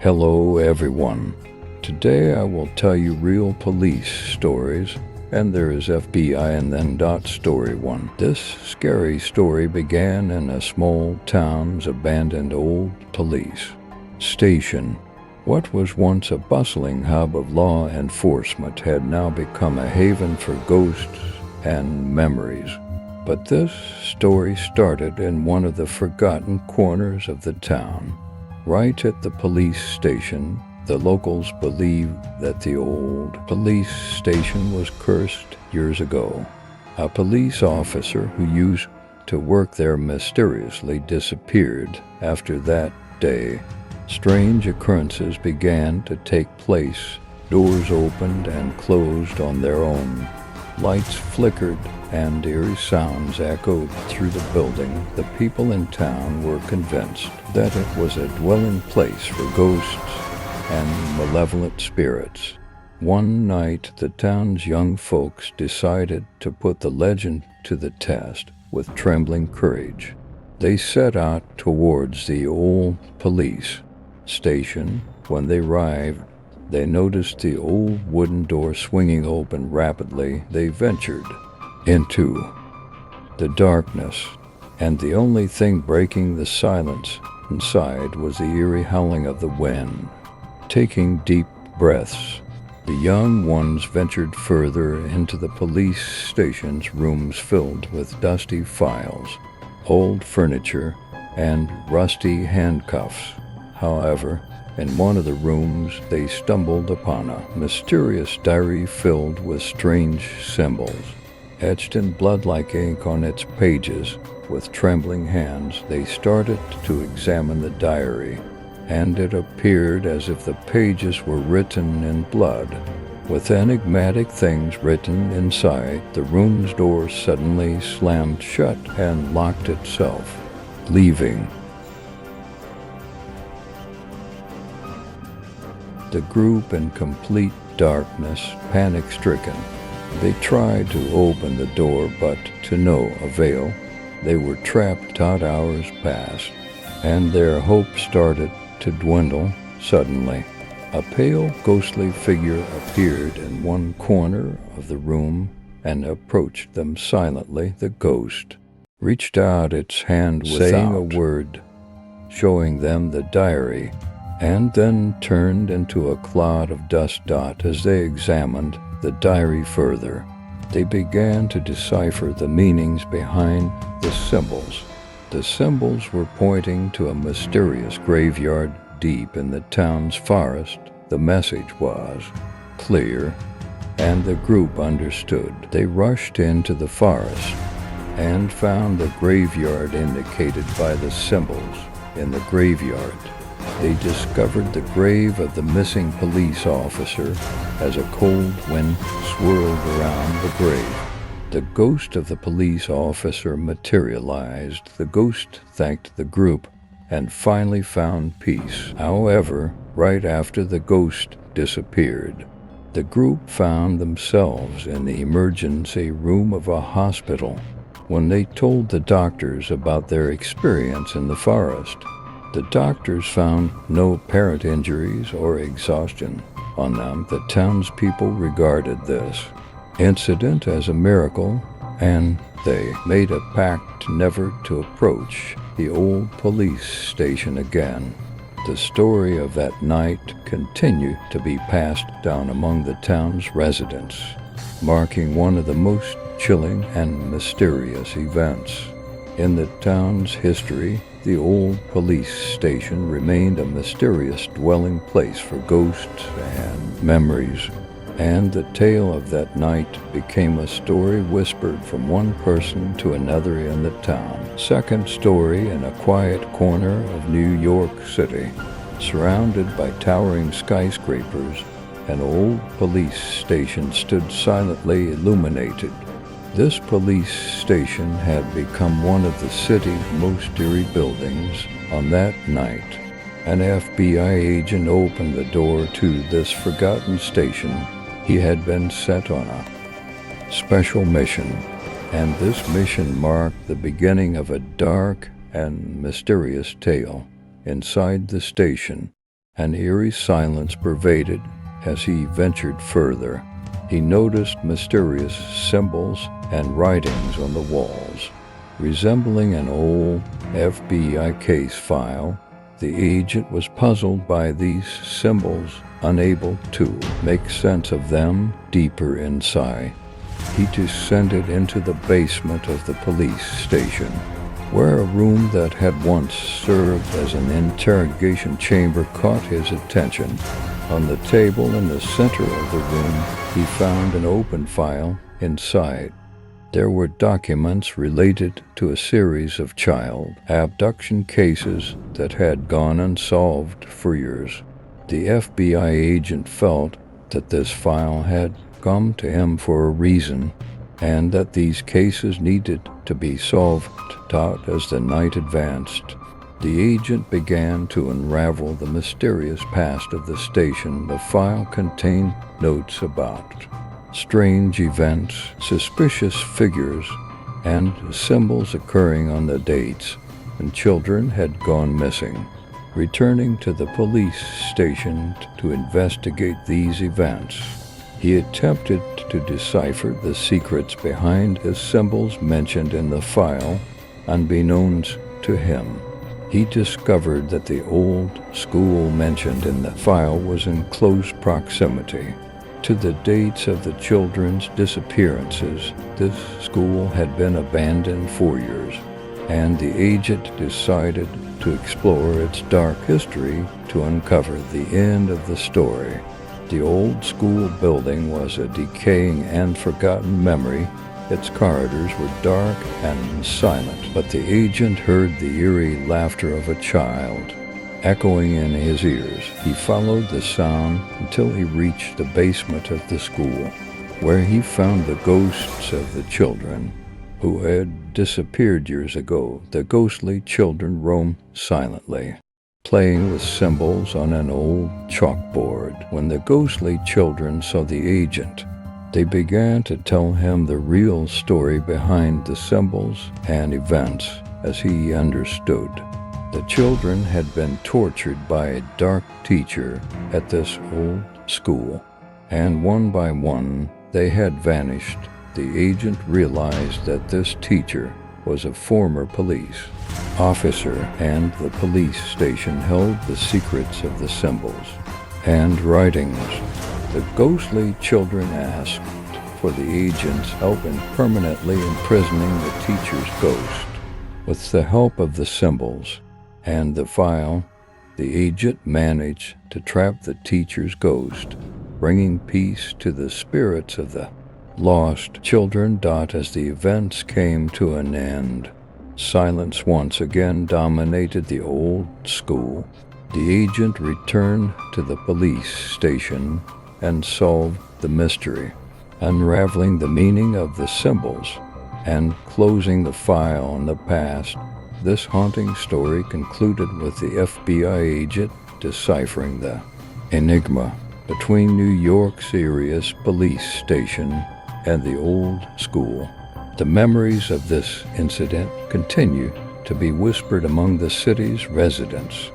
Hello everyone. Today I will tell you real police stories, and there is FBI and then story one. This scary story began in a small town's abandoned old police station. What was once a bustling hub of law enforcement had now become a haven for ghosts and memories. But this story started in one of the forgotten corners of the town. Right at the police station, the locals believed that the old police station was cursed years ago. A police officer who used to work there mysteriously disappeared after that day. Strange occurrences began to take place. Doors opened and closed on their own. Lights flickered and eerie sounds echoed through the building. The people in town were convinced that it was a dwelling place for ghosts and malevolent spirits. One night, the town's young folks decided to put the legend to the test with trembling courage. They set out towards the old police station. When they arrived, they noticed the old wooden door swinging open rapidly. They ventured into the darkness, and the only thing breaking the silence inside was the eerie howling of the wind. Taking deep breaths, the young ones ventured further into the police station's rooms filled with dusty files, old furniture, and rusty handcuffs. However, in one of the rooms, they stumbled upon a mysterious diary filled with strange symbols. Etched in blood like ink on its pages, with trembling hands, they started to examine the diary, and it appeared as if the pages were written in blood. With enigmatic things written inside, the room's door suddenly slammed shut and locked itself, leaving the group in complete darkness, panic-stricken. They tried to open the door, but to no avail. They were trapped. Hours passed, and their hope started to dwindle. Suddenly, a pale, ghostly figure appeared in one corner of the room and approached them silently. The ghost reached out its hand without saying a word, showing them the diary, and then turned into a cloud of dust. As they examined the diary further, they began to decipher the meanings behind the symbols. The symbols were pointing to a mysterious graveyard deep in the town's forest. The message was clear, and the group understood. They rushed into the forest and found the graveyard indicated by the symbols. In the graveyard, they discovered the grave of the missing police officer as a cold wind swirled around the grave. The ghost of the police officer materialized. The ghost thanked the group and finally found peace. However, right after the ghost disappeared, the group found themselves in the emergency room of a hospital. When they told the doctors about their experience in the forest, the doctors found no apparent injuries or exhaustion on them. The townspeople regarded this incident as a miracle, and they made a pact never to approach the old police station again. The story of that night continued to be passed down among the town's residents, marking one of the most chilling and mysterious events in the town's history. The old police station remained a mysterious dwelling place for ghosts and memories, and the tale of that night became a story whispered from one person to another in the town. Second story. In a quiet corner of New York City, surrounded by towering skyscrapers, an old police station stood silently illuminated. This police station had become one of the city's most eerie buildings. On that night, an FBI agent opened the door to this forgotten station. He had been sent on a special mission, and this mission marked the beginning of a dark and mysterious tale. Inside the station, An eerie silence pervaded as he ventured further. He noticed mysterious symbols and writings on the walls. Resembling an old FBI case file, the agent was puzzled by these symbols, unable to make sense of them deeper inside. He descended into the basement of the police station, where a room that had once served as an interrogation chamber caught his attention. On the table in the center of the room, he found an open file inside. There were documents related to a series of child abduction cases that had gone unsolved for years. The FBI agent felt that this file had come to him for a reason, and that these cases needed to be solved as the night advanced. The agent began to unravel the mysterious past of the station. The file contained notes about strange events, suspicious figures, and symbols occurring on the dates when children had gone missing. Returning to the police station to investigate these events, he attempted to decipher the secrets behind the symbols mentioned in the file. Unbeknownst to him, he discovered that the old school mentioned in the file was in close proximity to the dates of the children's disappearances. This school had been abandoned for years, and the agent decided to explore its dark history to uncover the end of the story. The old school building was a decaying and forgotten memory. Its corridors were dark and silent, but the agent heard the eerie laughter of a child echoing in his ears. He followed the sound until he reached the basement of the school, where he found the ghosts of the children who had disappeared years ago. The ghostly children roamed silently, playing with symbols on an old chalkboard. When the ghostly children saw the agent, they began to tell him the real story behind the symbols and events as he understood. The children had been tortured by a dark teacher at this old school, and one by one they had vanished. The agent realized that this teacher was a former police officer, and the police station held the secrets of the symbols and writings. The ghostly children asked for the agent's help in permanently imprisoning the teacher's ghost. With the help of the symbols and the file, the agent managed to trap the teacher's ghost, bringing peace to the spirits of the lost children. As the events came to an end, silence once again dominated the old school. The agent returned to the police station and solved the mystery, unraveling the meaning of the symbols and closing the file on the past. This haunting story concluded with the FBI agent deciphering the enigma between New York's Sirius police station and the old school. The memories of this incident continue to be whispered among the city's residents.